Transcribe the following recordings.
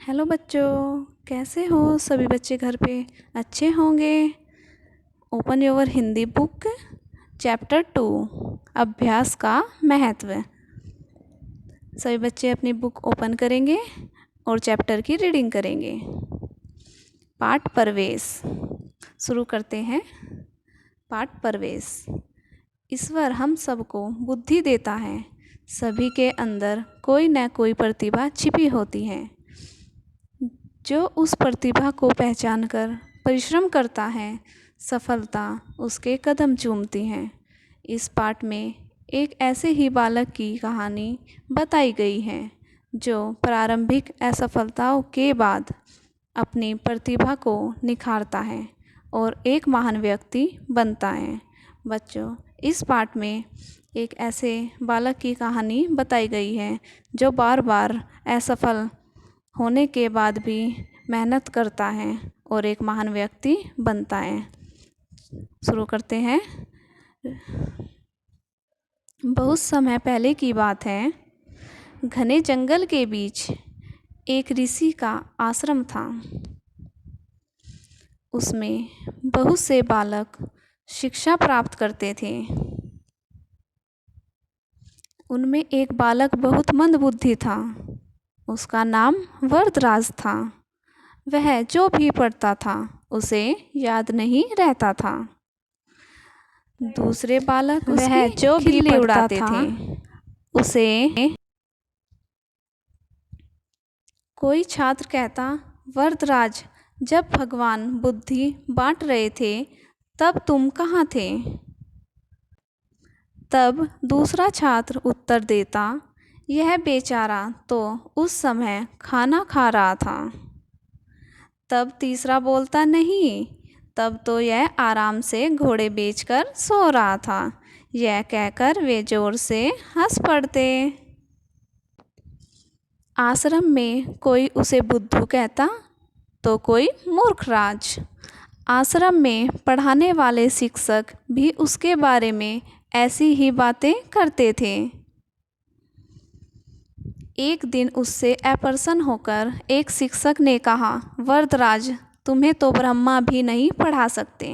Hello बच्चों, कैसे हो सभी बच्चे? घर पे अच्छे होंगे। Open your Hindi book, chapter 2, अभ्यास का महत्व। सभी बच्चे अपनी बुक ओपन करेंगे और चैप्टर की रीडिंग करेंगे। पाठ प्रवेश शुरू करते हैं। पाठ प्रवेश। ईश्वर हम सबको बुद्धि देता है। सभी के अंदर कोई न कोई प्रतिभा छिपी होती है। जो उस प्रतिभा को पहचान कर परिश्रम करता है, सफलता उसके कदम चूमती है। इस पाठ में एक ऐसे ही बालक की कहानी बताई गई है जो प्रारंभिक असफलताओं के बाद अपनी प्रतिभा को निखारता है और एक महान व्यक्ति बनता है। बच्चों, इस पाठ में एक ऐसे बालक की कहानी बताई गई है जो बार बार असफल होने के बाद भी मेहनत करता है और एक महान व्यक्ति बनता है। शुरू करते हैं। बहुत समय पहले की बात है। घने जंगल के बीच एक ऋषि का आश्रम था। उसमें बहुत से बालक शिक्षा प्राप्त करते थे। उनमें एक बालक बहुत मंदबुद्धि था। उसका नाम वरदराज था। वह जो भी पढ़ता था उसे याद नहीं रहता था। दूसरे बालक वह जो भी उड़ाते थे उसे। कोई छात्र कहता, वरदराज, जब भगवान बुद्धि बांट रहे थे तब तुम कहाँ थे? तब दूसरा छात्र उत्तर देता, यह बेचारा तो उस समय खाना खा रहा था। तब तीसरा बोलता, नहीं, तब तो यह आराम से घोड़े बेचकर सो रहा था। यह कहकर वे जोर से हंस पड़ते। आश्रम में कोई उसे बुद्धू कहता तो कोई मूर्खराज। आश्रम में पढ़ाने वाले शिक्षक भी उसके बारे में ऐसी ही बातें करते थे। एक दिन उससे अप्रसन्न होकर एक शिक्षक ने कहा, वरदराज, तुम्हें तो ब्रह्मा भी नहीं पढ़ा सकते।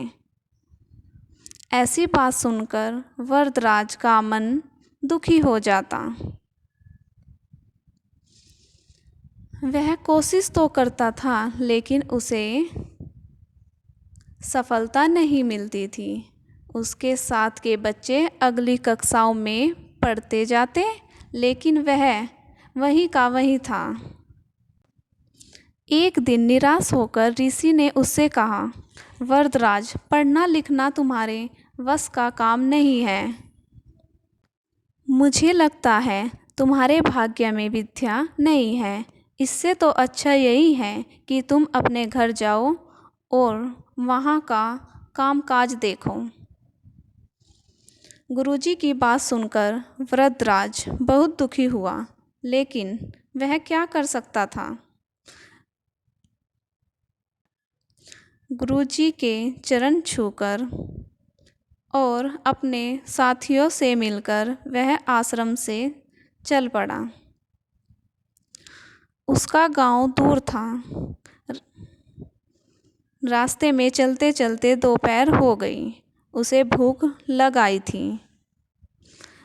ऐसी बात सुनकर वरदराज का मन दुखी हो जाता। वह कोशिश तो करता था लेकिन उसे सफलता नहीं मिलती थी। उसके साथ के बच्चे अगली कक्षाओं में पढ़ते जाते लेकिन वह वहीं का वहीं था। एक दिन निराश होकर ऋषि ने उससे कहा, वरदराज, पढ़ना लिखना तुम्हारे वश का काम नहीं है। मुझे लगता है तुम्हारे भाग्य में विद्या नहीं है। इससे तो अच्छा यही है कि तुम अपने घर जाओ और वहाँ का कामकाज देखो। गुरुजी की बात सुनकर वरदराज बहुत दुखी हुआ, लेकिन वह क्या कर सकता था? गुरुजी के चरण छूकर और अपने साथियों से मिलकर वह आश्रम से चल पड़ा। उसका गांव दूर था। रास्ते में चलते चलते दोपहर हो गई। उसे भूख लग आई थी।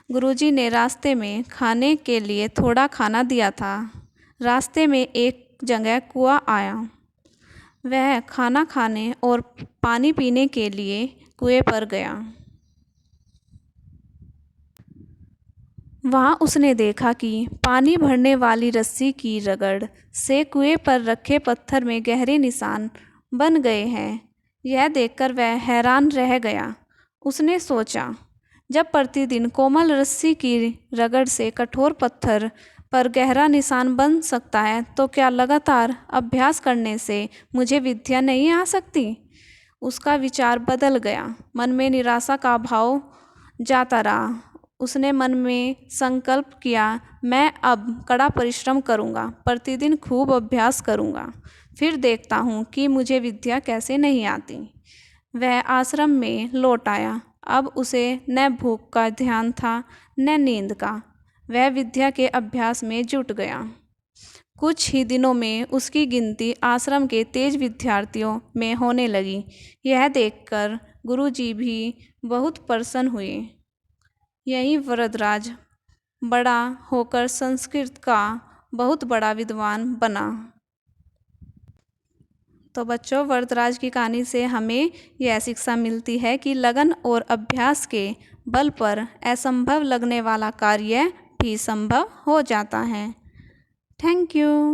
गुरुजी ने रास्ते में खाने के लिए थोड़ा खाना दिया था। रास्ते में एक जगह कुआं आया। वह खाना खाने और पानी पीने के लिए कुएं पर गया। वहाँ उसने देखा कि पानी भरने वाली रस्सी की रगड़ से कुएं पर रखे पत्थर में गहरे निशान बन गए हैं। यह देखकर वह हैरान रह गया। उसने सोचा, जब प्रतिदिन कोमल रस्सी की रगड़ से कठोर पत्थर पर गहरा निशान बन सकता है तो क्या लगातार अभ्यास करने से मुझे विद्या नहीं आ सकती? उसका विचार बदल गया। मन में निराशा का भाव जाता रहा। उसने मन में संकल्प किया, मैं अब कड़ा परिश्रम करूँगा, प्रतिदिन खूब अभ्यास करूँगा, फिर देखता हूँ कि मुझे विद्या कैसे नहीं आती। वह आश्रम में लौट आया। अब उसे न भूख का ध्यान था न नींद का। वह विद्या के अभ्यास में जुट गया। कुछ ही दिनों में उसकी गिनती आश्रम के तेज विद्यार्थियों में होने लगी। यह देखकर गुरुजी भी बहुत प्रसन्न हुए। यही वरदराज बड़ा होकर संस्कृत का बहुत बड़ा विद्वान बना। तो बच्चों, वरदराज की कहानी से हमें यह शिक्षा मिलती है कि लगन और अभ्यास के बल पर असंभव लगने वाला कार्य भी संभव हो जाता है। Thank you.